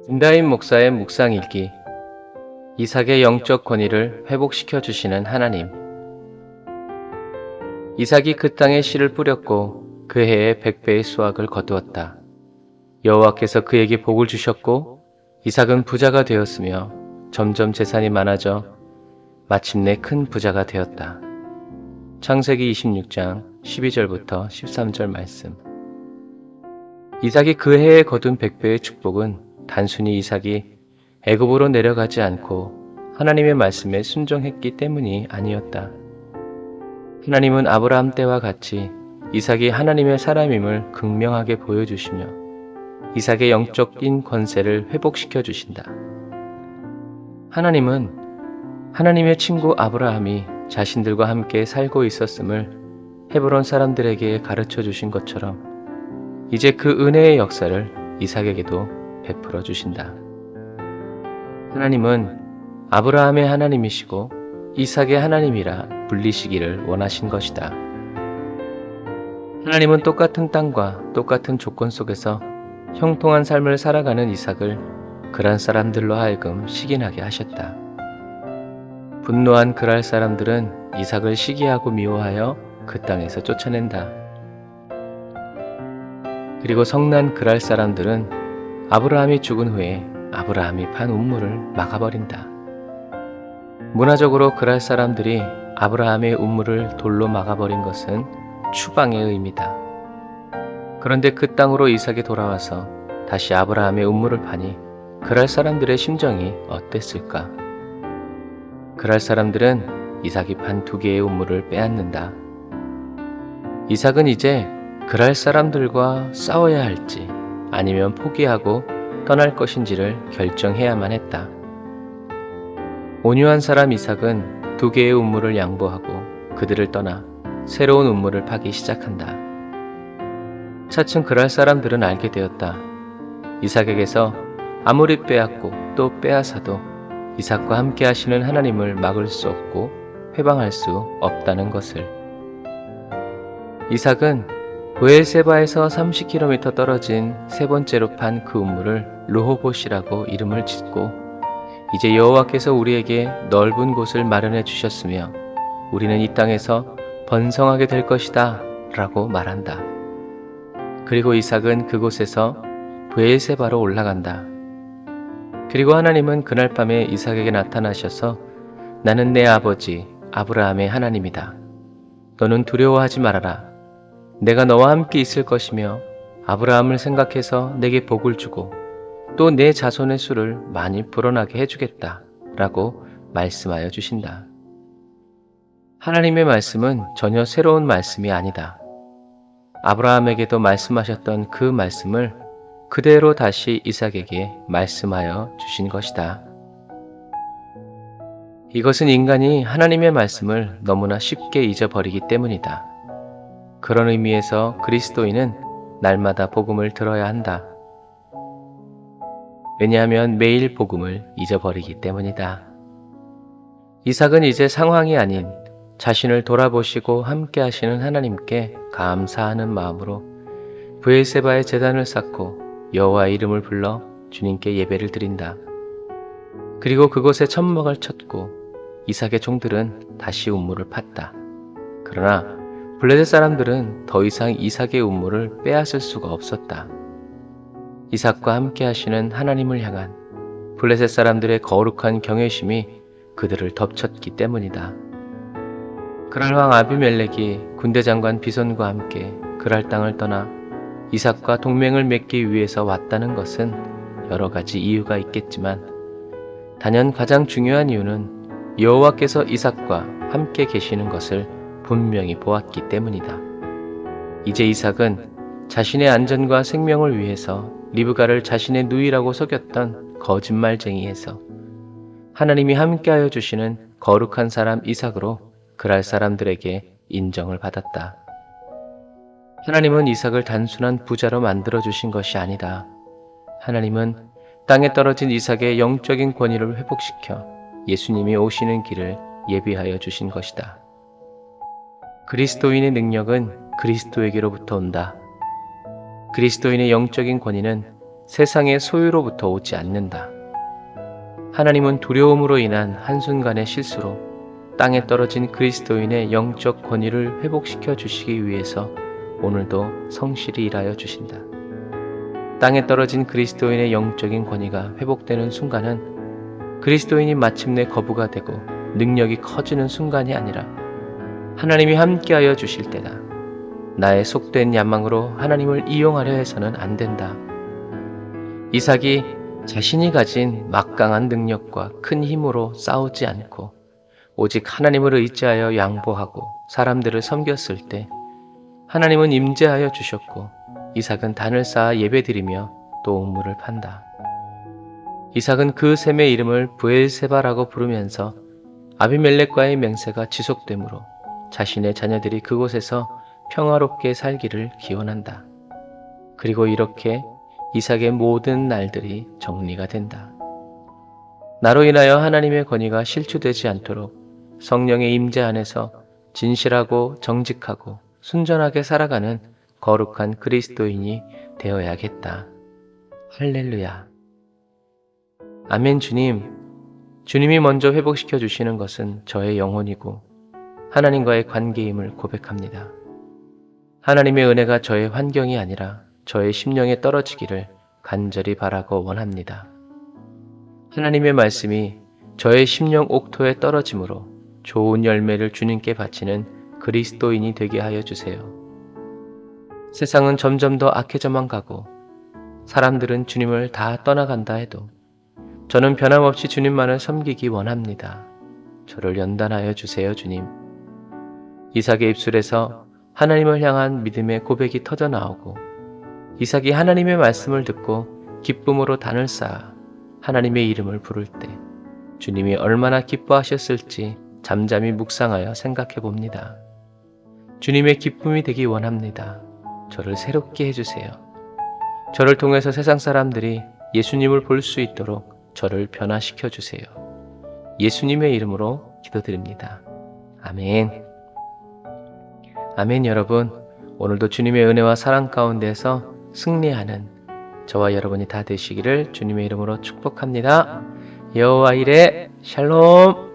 김다인 목사의 묵상일기. 이삭의 영적 권위를 회복시켜 주시는 하나님. 이삭이 그 땅에 씨를 뿌렸고 그 해에 100배의 수확을 거두었다. 여호와께서 그에게 복을 주셨고 이삭은 부자가 되었으며 점점 재산이 많아져 마침내 큰 부자가 되었다. 창세기 26장 12절부터 13절 말씀. 이삭이 그 해에 거둔 100배의 축복은 단순히 이삭이 애굽으로 내려가지 않고 하나님의 말씀에 순종했기 때문이 아니었다. 하나님은 아브라함 때와 같이 이삭이 하나님의 사람임을 극명하게 보여주시며 이삭의 영적인 권세를 회복시켜 주신다. 하나님은 하나님의 친구 아브라함이 자신들과 함께 살고 있었음을 헤브론 사람들에게 가르쳐 주신 것처럼 이제 그 은혜의 역사를 이삭에게도 베풀어 주신다. 하나님은 아브라함의 하나님이시고 이삭의 하나님이라 불리시기를 원하신 것이다. 하나님은 똑같은 땅과 똑같은 조건 속에서 형통한 삶을 살아가는 이삭을 그랄 사람들로 하여금 시기나게 하셨다. 분노한 그랄 사람들은 이삭을 시기하고 미워하여 그 땅에서 쫓아낸다. 그리고 성난 그랄 사람들은 아브라함이 죽은 후에 아브라함이 판 우물을 막아버린다. 문화적으로 그랄 사람들이 아브라함의 우물을 돌로 막아버린 것은 추방의 의미다. 그런데 그 땅으로 이삭이 돌아와서 다시 아브라함의 우물을 파니 그랄 사람들의 심정이 어땠을까? 그랄 사람들은 이삭이 판 2개의 우물을 빼앗는다. 이삭은 이제 그랄 사람들과 싸워야 할지 아니면 포기하고 떠날 것인지를 결정해야만 했다. 온유한 사람 이삭은 2개의 우물을 양보하고 그들을 떠나 새로운 우물을 파기 시작한다. 차츰 그랄 사람들은 알게 되었다. 이삭에게서 아무리 빼앗고 또 빼앗아도 이삭과 함께 하시는 하나님을 막을 수 없고 회방할 수 없다는 것을. 이삭은 브엘세바에서 30km 떨어진 세 번째로 판 그 우물을 르호봇이라고 이름을 짓고 이제 여호와께서 우리에게 넓은 곳을 마련해 주셨으며 우리는 이 땅에서 번성하게 될 것이다 라고 말한다. 그리고 이삭은 그곳에서 브엘세바로 올라간다. 그리고 하나님은 그날 밤에 이삭에게 나타나셔서 나는 내 아버지 아브라함의 하나님이다. 너는 두려워하지 말아라. 내가 너와 함께 있을 것이며 아브라함을 생각해서 내게 복을 주고 또 내 자손의 수를 많이 불어나게 해주겠다 라고 말씀하여 주신다. 하나님의 말씀은 전혀 새로운 말씀이 아니다. 아브라함에게도 말씀하셨던 그 말씀을 그대로 다시 이삭에게 말씀하여 주신 것이다. 이것은 인간이 하나님의 말씀을 너무나 쉽게 잊어버리기 때문이다. 그런 의미에서 그리스도인은 날마다 복음을 들어야 한다. 왜냐하면 매일 복음을 잊어버리기 때문이다. 이삭은 이제 상황이 아닌 자신을 돌아보시고 함께 하시는 하나님께 감사하는 마음으로 브엘세바의 제단을 쌓고 여호와의 이름을 불러 주님께 예배를 드린다. 그리고 그곳에 천막을 쳤고 이삭의 종들은 다시 우물을 팠다. 그러나 블레셋 사람들은 더 이상 이삭의 우물을 빼앗을 수가 없었다. 이삭과 함께 하시는 하나님을 향한 블레셋 사람들의 거룩한 경외심이 그들을 덮쳤기 때문이다. 그랄 왕 아비멜렉이 군대 장관 비손과 함께 그랄 땅을 떠나 이삭과 동맹을 맺기 위해서 왔다는 것은 여러 가지 이유가 있겠지만 단연 가장 중요한 이유는 여호와께서 이삭과 함께 계시는 것을 분명히 보았기 때문이다. 이제 이삭은 자신의 안전과 생명을 위해서 리브가를 자신의 누이라고 속였던 거짓말쟁이에서 하나님이 함께하여 주시는 거룩한 사람 이삭으로 그랄 사람들에게 인정을 받았다. 하나님은 이삭을 단순한 부자로 만들어 주신 것이 아니다. 하나님은 땅에 떨어진 이삭의 영적인 권위를 회복시켜 예수님이 오시는 길을 예비하여 주신 것이다. 그리스도인의 능력은 그리스도에게로부터 온다. 그리스도인의 영적인 권위는 세상의 소유로부터 오지 않는다. 하나님은 두려움으로 인한 한순간의 실수로 땅에 떨어진 그리스도인의 영적 권위를 회복시켜 주시기 위해서 오늘도 성실히 일하여 주신다. 땅에 떨어진 그리스도인의 영적인 권위가 회복되는 순간은 그리스도인이 마침내 거부가 되고 능력이 커지는 순간이 아니라 하나님이 함께하여 주실 때다. 나의 속된 야망으로 하나님을 이용하려 해서는 안 된다. 이삭이 자신이 가진 막강한 능력과 큰 힘으로 싸우지 않고 오직 하나님을 의지하여 양보하고 사람들을 섬겼을 때 하나님은 임재하여 주셨고 이삭은 단을 쌓아 예배드리며 또 우물을 판다. 이삭은 그 셈의 이름을 브엘세바라고 부르면서 아비멜렉과의 맹세가 지속되므로 자신의 자녀들이 그곳에서 평화롭게 살기를 기원한다. 그리고 이렇게 이삭의 모든 날들이 정리가 된다. 나로 인하여 하나님의 권위가 실추되지 않도록 성령의 임재 안에서 진실하고 정직하고 순전하게 살아가는 거룩한 그리스도인이 되어야겠다. 할렐루야. 아멘. 주님이 먼저 회복시켜 주시는 것은 저의 영혼이고 하나님과의 관계임을 고백합니다. 하나님의 은혜가 저의 환경이 아니라 저의 심령에 떨어지기를 간절히 바라고 원합니다. 하나님의 말씀이 저의 심령 옥토에 떨어짐으로 좋은 열매를 주님께 바치는 그리스도인이 되게 하여 주세요. 세상은 점점 더 악해져만 가고 사람들은 주님을 다 떠나간다 해도 저는 변함없이 주님만을 섬기기 원합니다. 저를 연단하여 주세요, 주님. 이삭의 입술에서 하나님을 향한 믿음의 고백이 터져 나오고 이삭이 하나님의 말씀을 듣고 기쁨으로 단을 쌓아 하나님의 이름을 부를 때 주님이 얼마나 기뻐하셨을지 잠잠히 묵상하여 생각해 봅니다. 주님의 기쁨이 되기 원합니다. 저를 새롭게 해주세요. 저를 통해서 세상 사람들이 예수님을 볼 수 있도록 저를 변화시켜 주세요. 예수님의 이름으로 기도드립니다. 아멘. 아멘. 여러분, 오늘도 주님의 은혜와 사랑 가운데서 승리하는 저와 여러분이 다 되시기를 주님의 이름으로 축복합니다. 여호와 이레 샬롬.